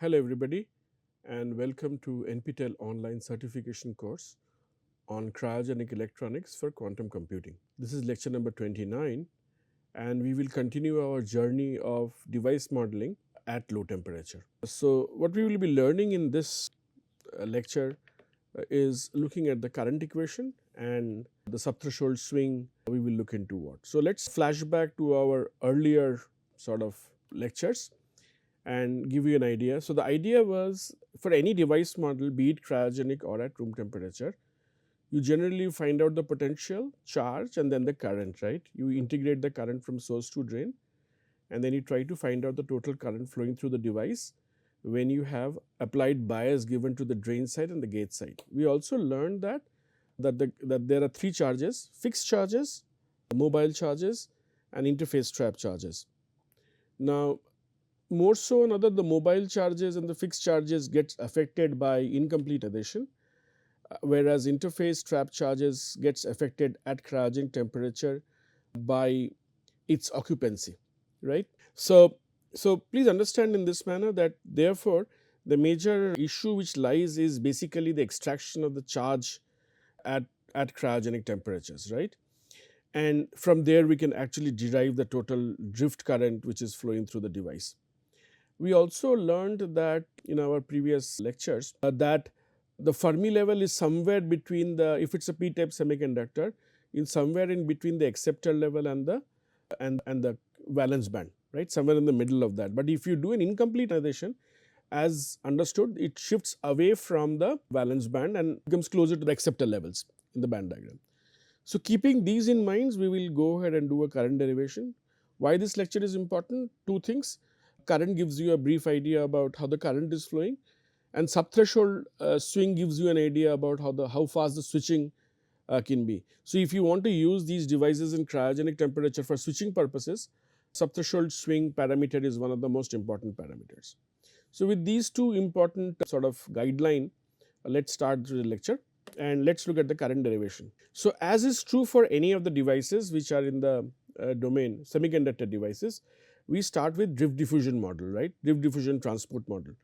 Hello everybody and welcome to NPTEL online certification course on cryogenic electronics for quantum computing. This is lecture number 29 and we will continue our journey of device modeling at low temperature. So what we will be learning in this lecture is looking at the current equation and the subthreshold swing. We will look into what. So let's flash back to our earlier sort of lectures and give you an idea. So, the idea was for any device model, be it cryogenic or at room temperature, you generally find out the potential, charge and then the current, right. You integrate the current from source to drain and then you try to find out the total current flowing through the device when you have applied bias given to the drain side and the gate side. We also learned that there are three charges: fixed charges, mobile charges and interface trap charges. Now, more so another, the mobile charges and the fixed charges gets affected by incomplete adhesion, whereas interface trap charges gets affected at cryogenic temperature by its occupancy, right. So please understand in this manner that therefore, the major issue which lies is basically the extraction of the charge at cryogenic temperatures, right. And from there we can actually derive the total drift current which is flowing through the device. We also learned that in our previous lectures that the Fermi level is somewhere between the, if it is a p-type semiconductor, in somewhere in between the acceptor level and the valence band, right, somewhere in the middle of that. But if you do an incomplete adhesion, as understood, it shifts away from the valence band and becomes closer to the acceptor levels in the band diagram. So, keeping these in mind, we will go ahead and do a current derivation. Why this lecture is important? Two things. Current gives you a brief idea about how the current is flowing, and subthreshold swing gives you an idea about how fast the switching can be. So, if you want to use these devices in cryogenic temperature for switching purposes, subthreshold swing parameter is one of the most important parameters. So, with these two important sort of guideline, let us start the lecture and let us look at the current derivation. So, as is true for any of the devices which are in the domain semiconductor devices, we start with drift diffusion model, right, drift diffusion transport model.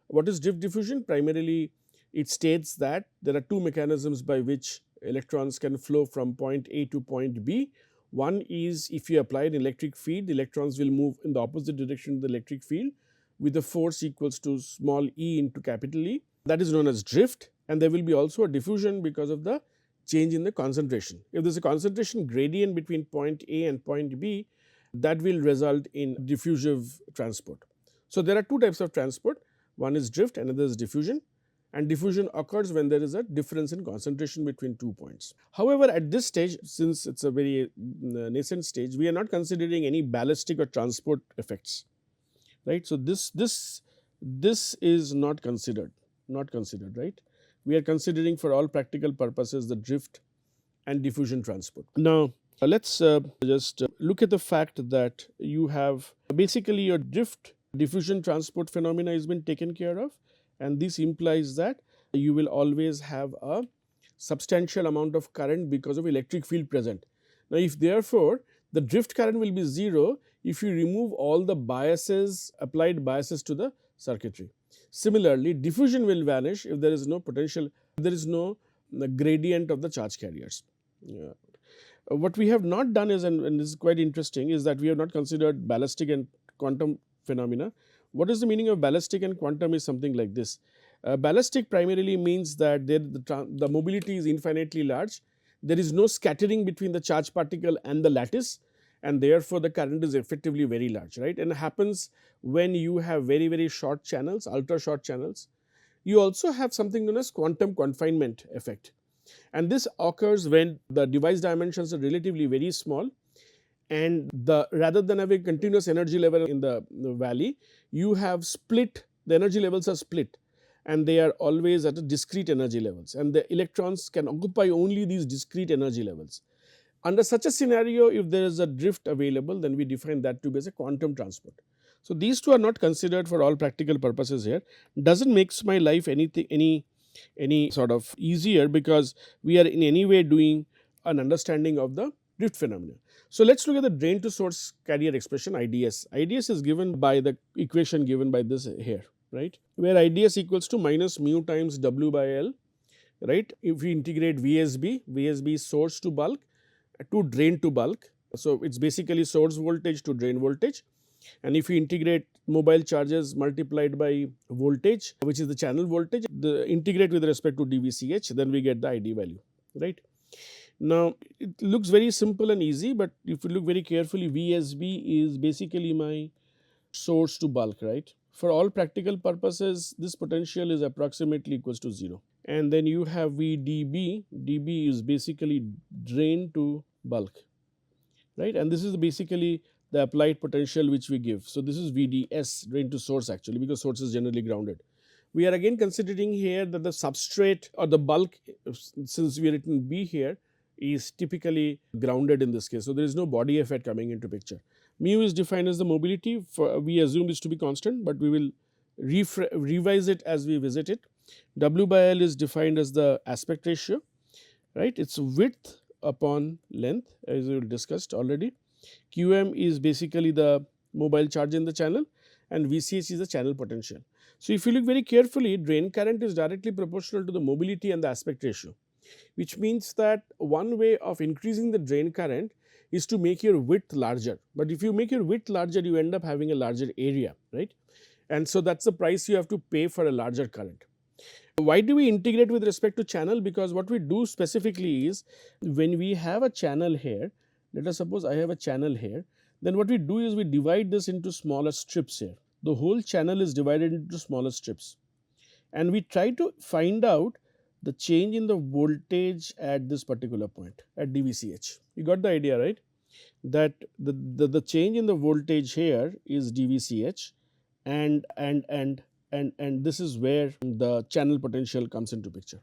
What is drift diffusion? Primarily it states that there are two mechanisms by which electrons can flow from point A to point B. One is if you apply an electric field, the electrons will move in the opposite direction of the electric field with a force equals to small e into capital E, that is known as drift, and there will be also a diffusion because of the change in the concentration. If there is a concentration gradient between point A and point B, that will result in diffusive transport. So, there are two types of transport, one is drift, another is diffusion, and diffusion occurs when there is a difference in concentration between 2 points. However, at this stage, since it is a very nascent stage, we are not considering any ballistic or transport effects, right. So, this is not considered, right. We are considering for all practical purposes the drift and diffusion transport. Now, let us just look at the fact that you have basically your drift diffusion transport phenomena has been taken care of, and this implies that you will always have a substantial amount of current because of electric field present. Now, if therefore, the drift current will be 0 if you remove all the biases, applied biases to the circuitry. Similarly, diffusion will vanish if there is no potential, there is no gradient of the charge carriers. What we have not done is, and this is quite interesting, is that we have not considered ballistic and quantum phenomena. What is the meaning of ballistic and quantum is something like this. Ballistic primarily means that the mobility is infinitely large, there is no scattering between the charge particle and the lattice, and therefore, the current is effectively very large, right, and happens when you have very, very short channels, ultra short channels. You also have something known as quantum confinement effect, and this occurs when the device dimensions are relatively very small, and rather than having continuous energy level in the valley, you have split, the energy levels are split and they are always at a discrete energy levels, and the electrons can occupy only these discrete energy levels. Under such a scenario, if there is a drift available, then we define that to be as a quantum transport. So, these two are not considered for all practical purposes here. Does not make my life any sort of easier, because we are in any way doing an understanding of the drift phenomena. So, let us look at the drain to source carrier expression IDS. IDS is given by the equation given by this here. right, where IDS equals to minus mu times W by L, right. If we integrate VSB, VSB is source to bulk to drain to bulk. So, it is basically source voltage to drain voltage, and if we integrate mobile charges multiplied by voltage, which is the channel voltage, the integrate with respect to dVCH, then we get the ID value, right. Now, it looks very simple and easy, but if you look very carefully, VSB is basically my source to bulk, right. For all practical purposes, this potential is approximately equals to 0. And then you have VDB, DB is basically drain to bulk, right, and this is basically the applied potential which we give. So, this is VDS, drain to source actually, because source is generally grounded. We are again considering here that the substrate or the bulk, since we are written B here, is typically grounded in this case. So, there is no body effect coming into picture. Mu is defined as the mobility, we assume this to be constant, but we will revise it as we visit it. W by L is defined as the aspect ratio, right, it is width upon length as we discussed already. QM is basically the mobile charge in the channel, and VCH is the channel potential. So, if you look very carefully, drain current is directly proportional to the mobility and the aspect ratio, which means that one way of increasing the drain current is to make your width larger, but if you make your width larger, you end up having a larger area, right, and so that is the price you have to pay for a larger current. Why do we integrate with respect to channel? Because what we do specifically is, when we have a channel here, let us suppose I have a channel here, then what we do is we divide this into smaller strips here. The whole channel is divided into smaller strips, and we try to find out the change in the voltage at this particular point at dVCH. You got the idea, right? That the change in the voltage here is dVCH, and this is where the channel potential comes into picture.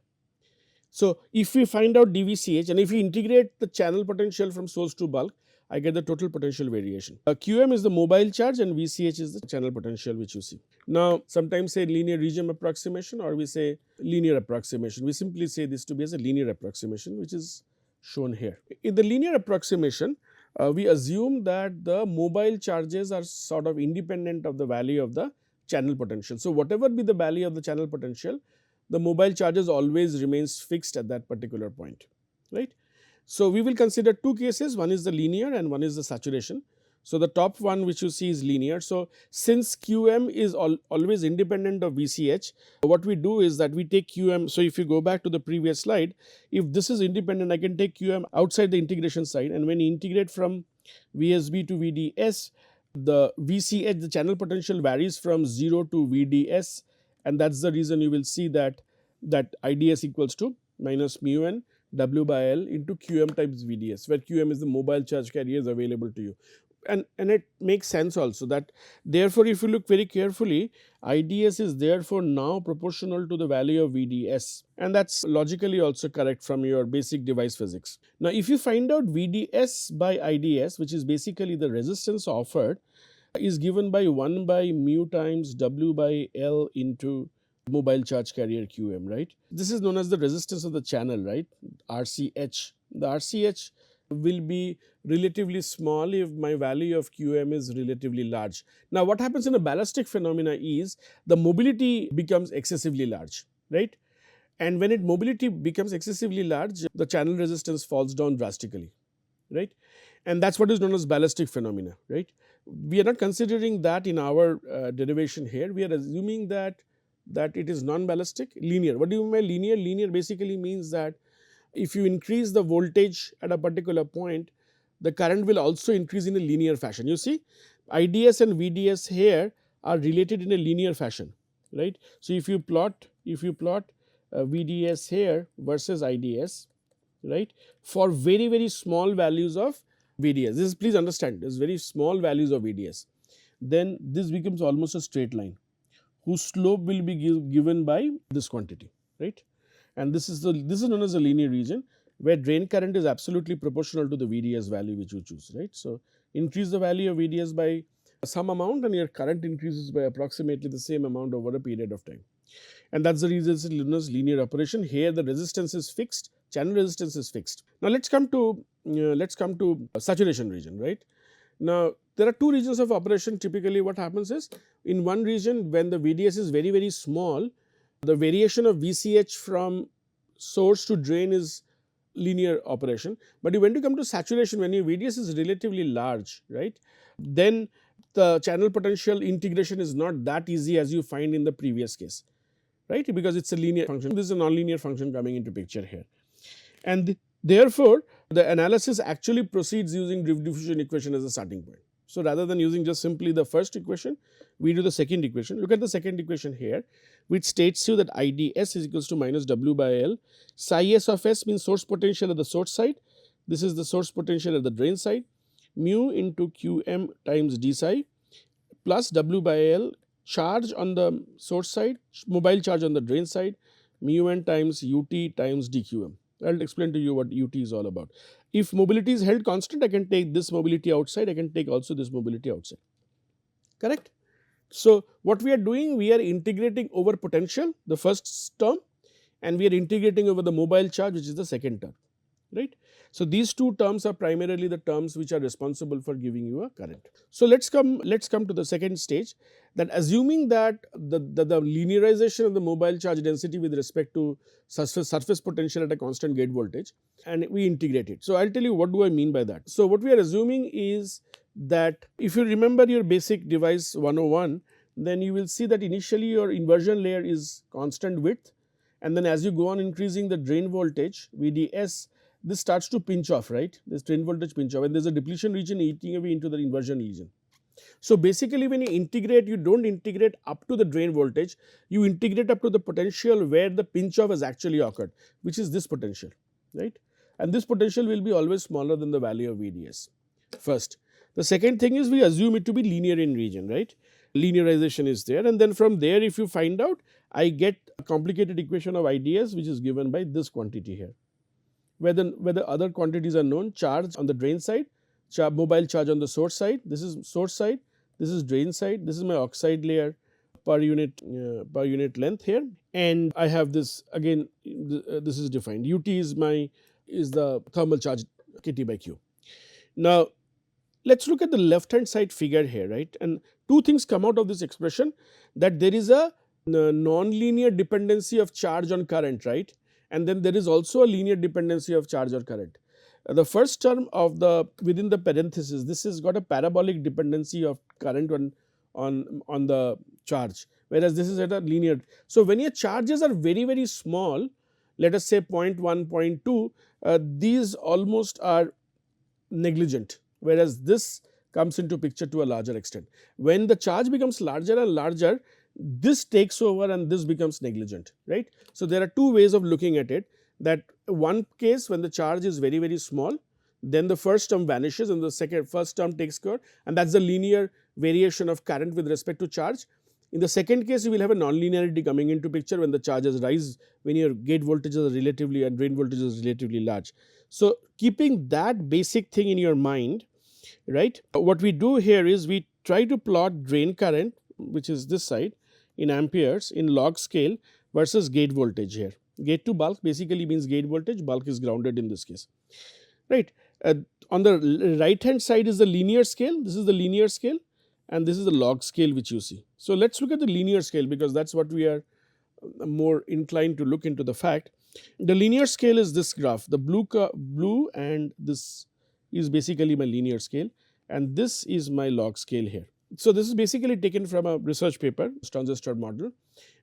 So, if we find out dVCH and if we integrate the channel potential from source to bulk, I get the total potential variation. QM is the mobile charge and VCH is the channel potential which you see. Now, sometimes say linear regime approximation, or we say linear approximation. We simply say this to be as a linear approximation, which is shown here. In the linear approximation, we assume that the mobile charges are sort of independent of the value of the channel potential. So, whatever be the value of the channel potential, the mobile charges always remains fixed at that particular point, right. So, we will consider two cases, one is the linear and one is the saturation. So, the top one which you see is linear. So, since QM is always independent of VCH, what we do is that we take QM. So, if you go back to the previous slide, if this is independent, I can take QM outside the integration side, and when you integrate from VSB to VDS, the VCH, the channel potential varies from 0 to VDS, and that is the reason you will see that IDS equals to minus mu n W by L into QM times VDS, where QM is the mobile charge carriers available to you. And it makes sense also that, therefore, if you look very carefully, IDS is therefore now proportional to the value of VDS, and that is logically also correct from your basic device physics. Now, if you find out VDS by IDS, which is basically the resistance offered, is given by 1 by mu times W by L into mobile charge carrier QM, right. This is known as the resistance of the channel, right, RCH. The RCH will be relatively small if my value of QM is relatively large. Now, what happens in a ballistic phenomena is the mobility becomes excessively large, right, and when mobility becomes excessively large, the channel resistance falls down drastically, right, and that is what is known as ballistic phenomena, right. We are not considering that in our derivation here. We are assuming that it is non-ballistic, linear. What do you mean by linear? Linear basically means that if you increase the voltage at a particular point, the current will also increase in a linear fashion. You see, IDS and VDS here are related in a linear fashion, right. So, if you plot VDS here versus IDS, right, for very small values of VDS, this is, please understand, this is very small values of VDS, then this becomes almost a straight line whose slope will be given by this quantity, right. And this is known as a linear region, where drain current is absolutely proportional to the VDS value which you choose, right. So, increase the value of VDS by some amount and your current increases by approximately the same amount over a period of time, and that is the reason it is known as linear operation. Here the resistance is fixed, channel resistance is fixed. Now, let us come to saturation region, right. Now, there are two regions of operation. Typically what happens is, in one region when the VDS is very, very small, the variation of VCH from source to drain is linear operation. But when you come to saturation, when your VDS is relatively large, right, then the channel potential integration is not that easy as you find in the previous case, right, because it is a linear function. This is a nonlinear function coming into picture here. And therefore, the analysis actually proceeds using drift diffusion equation as a starting point. So, rather than using just simply the first equation, we do the second equation. Look at the second equation here, which states you that IDS is equals to minus W by L. Psi S of S means source potential at the source side. This is the source potential at the drain side. Mu into QM times d psi plus W by L, charge on the source side, mobile charge on the drain side, mu n times UT times dQm. I will explain to you what UT is all about. If mobility is held constant, I can take this mobility outside, I can take also this mobility outside, correct. So, what we are doing, we are integrating over potential, the first term, and we are integrating over the mobile charge, which is the second term, right. So, these two terms are primarily the terms which are responsible for giving you a current. So, let us come to the second stage, that assuming that the linearization of the mobile charge density with respect to surface potential at a constant gate voltage, and we integrate it. So, I will tell you what do I mean by that. So, what we are assuming is that if you remember your basic device 101, then you will see that initially your inversion layer is constant width, and then as you go on increasing the drain voltage VDS, this starts to pinch off, right, this drain voltage pinch off, and there is a depletion region eating away into the inversion region. So, basically when you integrate, you do not integrate up to the drain voltage, you integrate up to the potential where the pinch off has actually occurred, which is this potential, right, and this potential will be always smaller than the value of VDS first. The second thing is we assume it to be linear in region, right, linearization is there, and then from there if you find out, I get a complicated equation of IDS which is given by this quantity here, where the other quantities are known, charge on the drain side, mobile charge on the source side, this is source side, this is drain side, this is my oxide layer per unit length here, and I have this again, this is defined, UT is the thermal charge KT by Q. Now, let us look at the left hand side figure here, right, and two things come out of this expression, that there is a non-linear dependency of charge on current, right, and then there is also a linear dependency of charge or current. The first term of the within the parenthesis, this has got a parabolic dependency of current on the charge, whereas this is at a linear. So, when your charges are very, very small, let us say 0.1, 0.2, these almost are negligent, whereas this comes into picture to a larger extent. When the charge becomes larger and larger, this takes over and this becomes negligent, right. So, there are two ways of looking at it, that one case when the charge is very, very small, then the first term vanishes and the first term takes care, and that is the linear variation of current with respect to charge. In the second case, you will have a non-linearity coming into picture when the charges rise, when your gate voltages are relatively and drain voltage is relatively large. So, keeping that basic thing in your mind, right, what we do here is we try to plot drain current, which is this side, in amperes in log scale versus gate voltage here. Gate to bulk basically means gate voltage, bulk is grounded in this case, right. On the right hand side is the linear scale, this is the linear scale, and this is the log scale which you see. So, let us look at the linear scale, because that is what we are more inclined to look into the fact. The linear scale is this graph, the blue and this is basically my linear scale, and this is my log scale here. So, this is basically taken from a research paper, transistor model,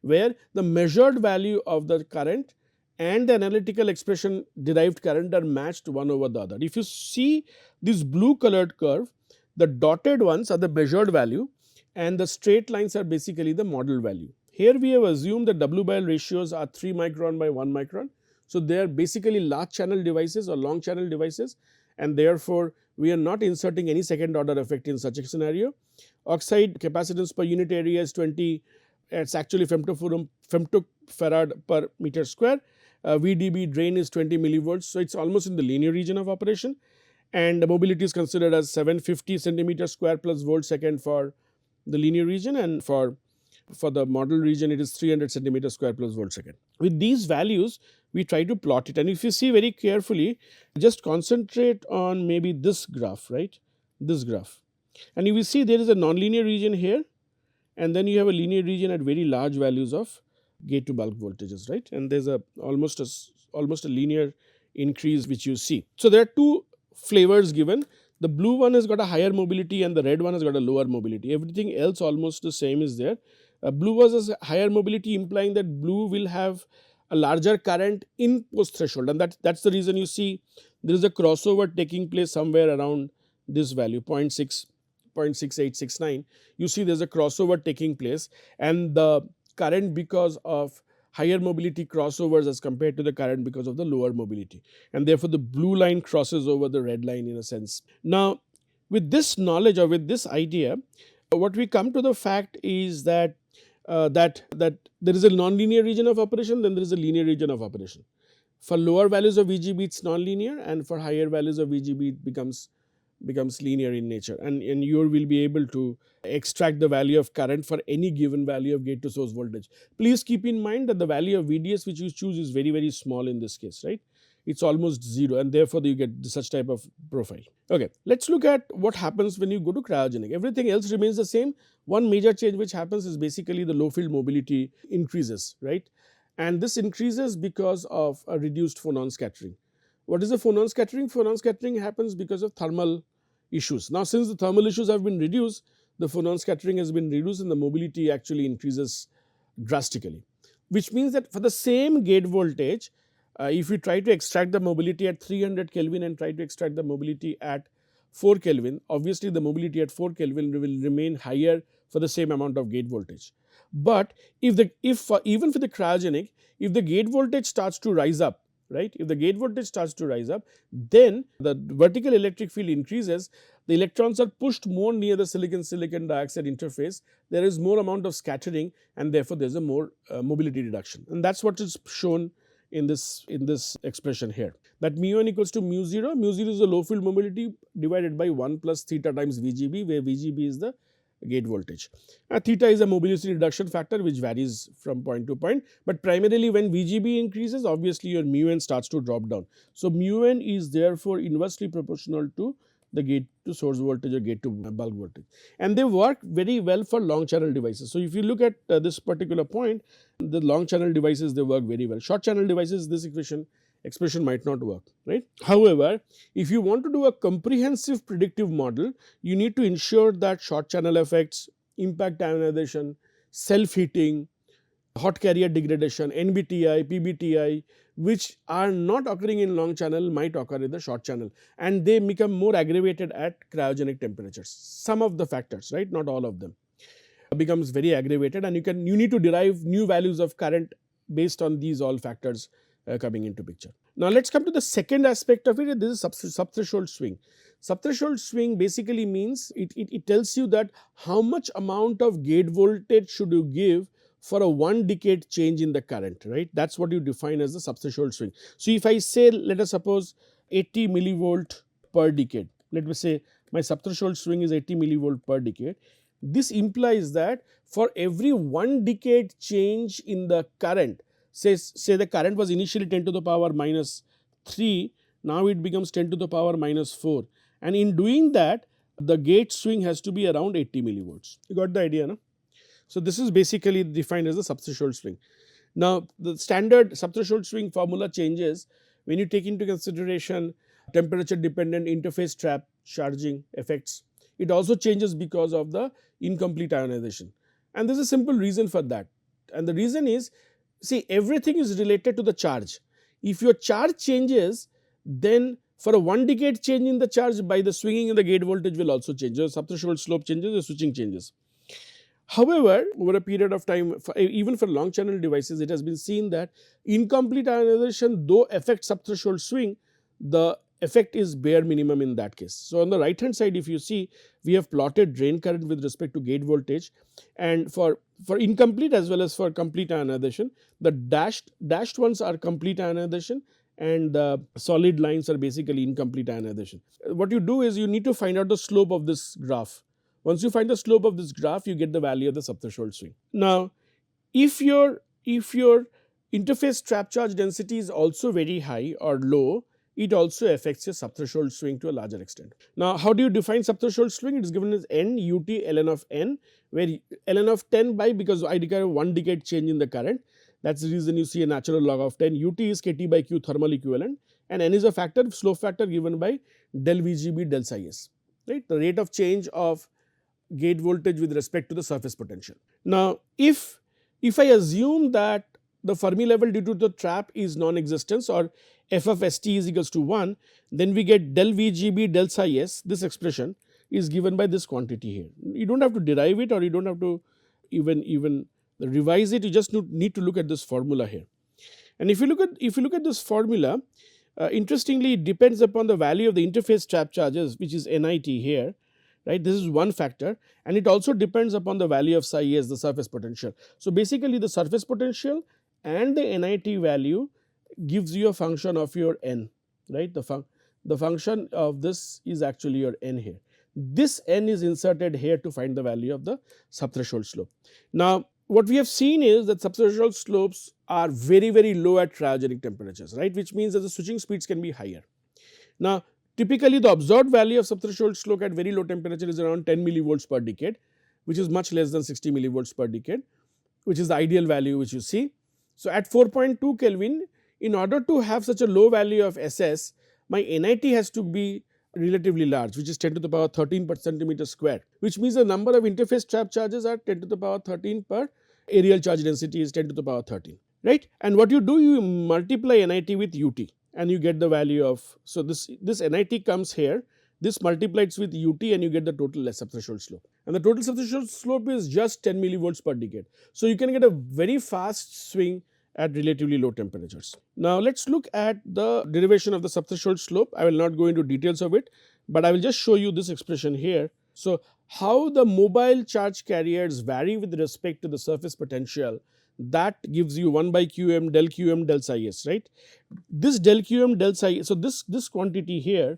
where the measured value of the current and the analytical expression derived current are matched one over the other. If you see this blue colored curve, the dotted ones are the measured value and the straight lines are basically the model value. Here we have assumed the W by L ratios are 3 micron by 1 micron. So, they are basically large channel devices or long channel devices, and therefore, we are not inserting any second order effect in such a scenario. Oxide capacitance per unit area is 20, it is actually femtofarad per meter square. VDB drain is 20 millivolts. So, it is almost in the linear region of operation, and the mobility is considered as 750 centimeter square plus volt second for the linear region, and for the model region it is 300 centimeter square plus volt second. With these values we try to plot it, and if you see very carefully, just concentrate on maybe this graph, right, this graph. And you will see there is a nonlinear region here, and then you have a linear region at very large values of gate to bulk voltages, right? And there's almost a linear increase which you see. So there are two flavors given. The blue one has got a higher mobility and the red one has got a lower mobility. Everything else almost the same is there. Blue was a higher mobility, implying that blue will have a larger current in post threshold, and that's the reason you see there is a crossover taking place somewhere around this value 0.6, 0.6869. You see there's a crossover taking place, and the current because of higher mobility crossovers as compared to the current because of the lower mobility, and therefore the blue line crosses over the red line in a sense. Now, with this knowledge or with this idea, what we come to the fact is that that there is a nonlinear region of operation, then there is a linear region of operation. For lower values of VGB it's nonlinear, and for higher values of VGB it becomes linear in nature, and you will be able to extract the value of current for any given value of gate to source voltage. Please keep in mind that the value of VDS which you choose is very small in this case, right? It's almost 0, and therefore you get such type of profile. Okay, let's look at what happens when you go to cryogenic. Everything else remains the same. One major change which happens is basically the low field mobility increases, right? And this increases because of a reduced phonon scattering. What is the phonon scattering? Phonon scattering happens because of thermal issues. Now, since the thermal issues have been reduced, the phonon scattering has been reduced and the mobility actually increases drastically, which means that for the same gate voltage, if we try to extract the mobility at 300 Kelvin and try to extract the mobility at 4 Kelvin, obviously the mobility at 4 Kelvin will remain higher for the same amount of gate voltage. But even for the cryogenic, if the gate voltage starts to rise up, right? If the gate voltage starts to rise up, then the vertical electric field increases, the electrons are pushed more near the silicon dioxide interface, there is more amount of scattering, and therefore there is a more mobility reduction, and that is what is shown in this expression here, that mu1 equals to mu0. Mu0 is the low field mobility divided by 1 plus theta times VGB, where VGB is the gate voltage. Theta is a mobility reduction factor which varies from point to point, but primarily when VGB increases, obviously your mu(n) starts to drop down. So, mu(n) is therefore inversely proportional to the gate to source voltage or gate to bulk voltage, and they work very well for long channel devices. So, if you look at this particular point, the long channel devices, they work very well. Short channel devices, this expression might not work, right? However, if you want to do a comprehensive predictive model, you need to ensure that short channel effects, impact ionization, self-heating, hot carrier degradation, NBTI, PBTI, which are not occurring in long channel might occur in the short channel, and they become more aggravated at cryogenic temperatures. Some of the factors, right, not all of them, becomes very aggravated, and you need to derive new values of current based on these all factors coming into picture. Now, let us come to the second aspect of it. This is subthreshold swing. Subthreshold swing basically means it tells you that how much amount of gate voltage should you give for a 1 decade change in the current, right? That is what you define as the subthreshold swing. So, if I say, let us suppose 80 millivolt per decade, let me say my subthreshold swing is 80 millivolt per decade. This implies that for every 1 decade change in the current, say the current was initially 10 to the power minus 3, now it becomes 10 to the power minus 4, and in doing that the gate swing has to be around 80 millivolts. You got the idea, no? So, this is basically defined as the subthreshold swing. Now, the standard subthreshold swing formula changes when you take into consideration temperature dependent interface trap charging effects. It also changes because of the incomplete ionization, and there is a simple reason for that, and the reason is, see, everything is related to the charge. If your charge changes, then for a 1 decade change in the charge, by the swinging in the gate voltage will also change. The subthreshold slope changes, the switching changes. However, over a period of time, even for long channel devices, it has been seen that incomplete ionization, though affects subthreshold swing, the effect is bare minimum in that case. So, on the right hand side, if you see, we have plotted drain current with respect to gate voltage, and for incomplete as well as for complete ionization, the dashed ones are complete ionization and the solid lines are basically incomplete ionization. What you do is you need to find out the slope of this graph. Once you find the slope of this graph, you get the value of the subthreshold swing. Now, if your interface trap charge density is also very high or low, it also affects your subthreshold swing to a larger extent. Now, how do you define subthreshold swing? It is given as n ut ln of n, where ln of 10 by, because I require 1 decade change in the current, that is the reason you see a natural log of 10. Ut is kT by q thermal equivalent, and n is a factor, slope factor given by del VGB del psi s, right, the rate of change of gate voltage with respect to the surface potential. Now, if I assume that the Fermi level due to the trap is non-existence, or f of st is equals to 1, then we get del VGB del psi s. This expression is given by this quantity here. You do not have to derive it, or you do not have to even revise it. You just need to look at this formula here. And if you look at this formula, interestingly, it depends upon the value of the interface trap charges, which is NIT here, right. This is one factor, and it also depends upon the value of psi s, the surface potential. So, basically the surface potential and the NIT value gives you a function of your n, right. The function of this is actually your n here. This n is inserted here to find the value of the subthreshold slope. Now, what we have seen is that subthreshold slopes are very low at cryogenic temperatures, right, which means that the switching speeds can be higher. Now, typically the observed value of subthreshold slope at very low temperature is around 10 millivolts per decade, which is much less than 60 millivolts per decade, which is the ideal value which you see. So, at 4.2 Kelvin, in order to have such a low value of SS, my NIT has to be relatively large, which is 10 to the power 13 per centimeter square, which means the number of interface trap charges are 10 to the power 13 per areal charge density is 10 to the power 13, right. And what you do, you multiply NIT with UT and you get the value of, so this NIT comes here, this multiplies with UT and you get the total subthreshold slope, and the total subthreshold slope is just 10 millivolts per decade. So, you can get a very fast swing at relatively low temperatures. Now, let us look at the derivation of the subthreshold slope. I will not go into details of it, but I will just show you this expression here. So, how the mobile charge carriers vary with respect to the surface potential, that gives you 1 by qm del psi s, right. This del qm del psi, so this quantity here,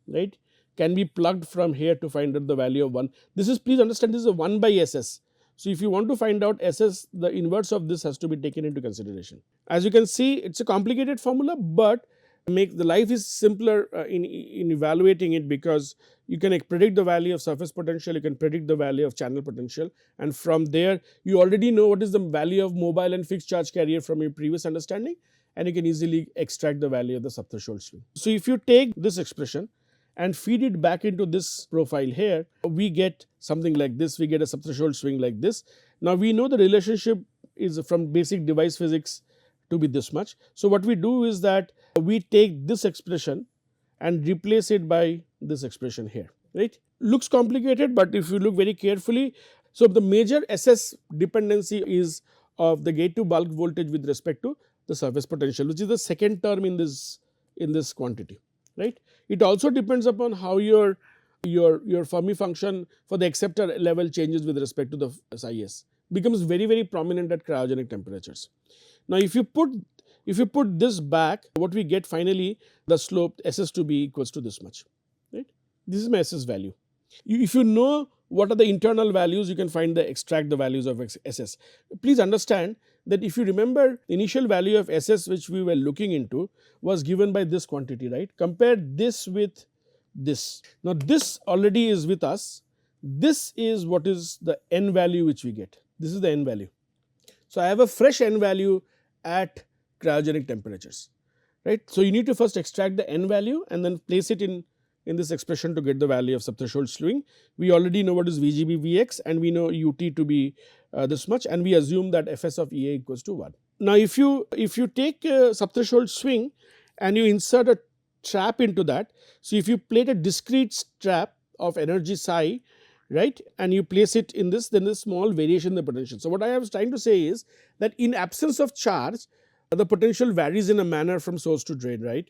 right, can be plugged from here to find out the value of 1. This is, please understand, this is a 1 by SS. So, if you want to find out SS, the inverse of this has to be taken into consideration. As you can see, it is a complicated formula, but the life is simpler in evaluating it, because you can predict the value of surface potential, you can predict the value of channel potential, and from there you already know what is the value of mobile and fixed charge carrier from your previous understanding, and you can easily extract the value of the subthreshold swing. So, if you take this expression and feed it back into this profile here, we get something like this, we get a subthreshold swing like this. Now, we know the relationship is from basic device physics to be this much. So, what we do is that we take this expression and replace it by this expression here, right. Looks complicated, but if you look very carefully, so the major SS dependency is of the gate to bulk voltage with respect to the surface potential, which is the second term in this quantity, right. It also depends upon how your Fermi function for the acceptor level changes with respect to the psi s, becomes very prominent at cryogenic temperatures. Now, if you put this back, what we get finally, the slope SS to be equals to this much, right. This is my SS value. If you know what are the internal values, you can extract the values of SS. Please understand that if you remember, the initial value of SS which we were looking into was given by this quantity, right. Compare this with this. Now, this already is with us. This is what is the n value which we get. This is the n value. So, I have a fresh n value at cryogenic temperatures, right. So, you need to first extract the n value and then place it in this expression to get the value of subthreshold swing. We already know what is VGB Vx, and we know UT to be this much, and we assume that Fs of EA equals to 1. Now, if you take a subthreshold swing and you insert a trap into that, so if you plate a discrete trap of energy psi, right, and you place it in this, then there is small variation in the potential. So, what I was trying to say is that in absence of charge, the potential varies in a manner from source to drain, right.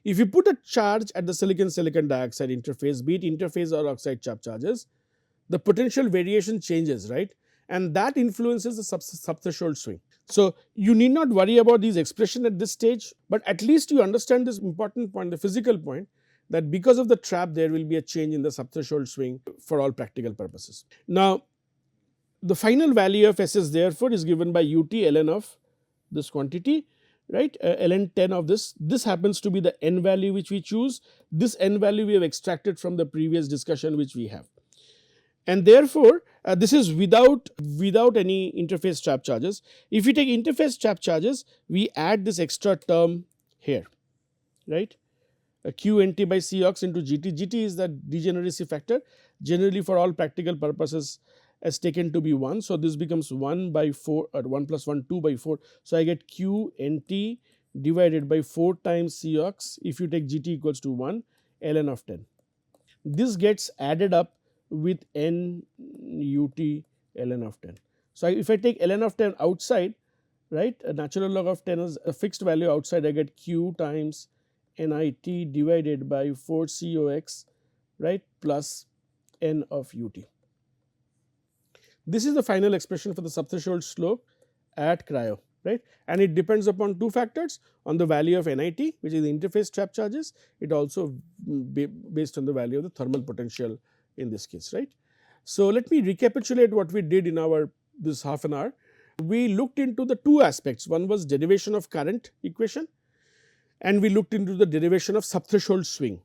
If you put a charge at the silicon dioxide interface, be it interface or oxide trap charges, the potential variation changes, right, and that influences the subthreshold swing. So, you need not worry about these expressions at this stage, but at least you understand this important point, the physical point, that because of the trap there will be a change in the subthreshold swing for all practical purposes. Now, the final value of SS therefore is given by UT ln of this quantity, right, ln 10 of this. This happens to be the n value which we choose. This n value we have extracted from the previous discussion which we have, and therefore this is without any interface trap charges. If we take interface trap charges, we add this extra term here, right, q nt by cox into gt. Gt is the degeneracy factor, generally for all practical purposes as taken to be 1. So, this becomes 1 by 4 or 1 plus 1 2 by 4. So, I get q nt divided by 4 times cox if you take gt equals to 1 ln of 10. This gets added up with n ut ln of 10. So, if I take ln of 10 outside, right, a natural log of 10 is a fixed value outside, I get q times nit divided by 4 cox, right, plus n of ut. This is the final expression for the subthreshold slope at cryo, right, and it depends upon two factors, on the value of NIT, which is the interface trap charges. It also based on the value of the thermal potential in this case, right. So, let me recapitulate what we did in our this half an hour. We looked into the two aspects. One was derivation of current equation, and we looked into the derivation of subthreshold swing.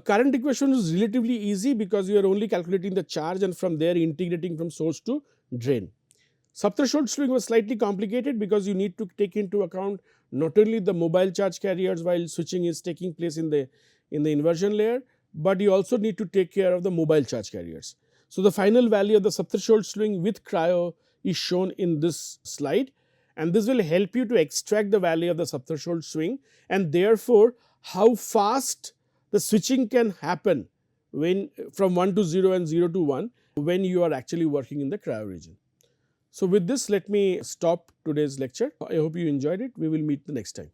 Current equation is relatively easy because you are only calculating the charge and from there integrating from source to drain. Subthreshold swing was slightly complicated because you need to take into account not only the mobile charge carriers while switching is taking place in the inversion layer, but you also need to take care of the mobile charge carriers. So, the final value of the subthreshold swing with cryo is shown in this slide, and this will help you to extract the value of the subthreshold swing, and therefore, how fast the switching can happen when from 1 to 0 and 0 to 1 when you are actually working in the cryo region. So, with this, let me stop today's lecture. I hope you enjoyed it. We will meet the next time.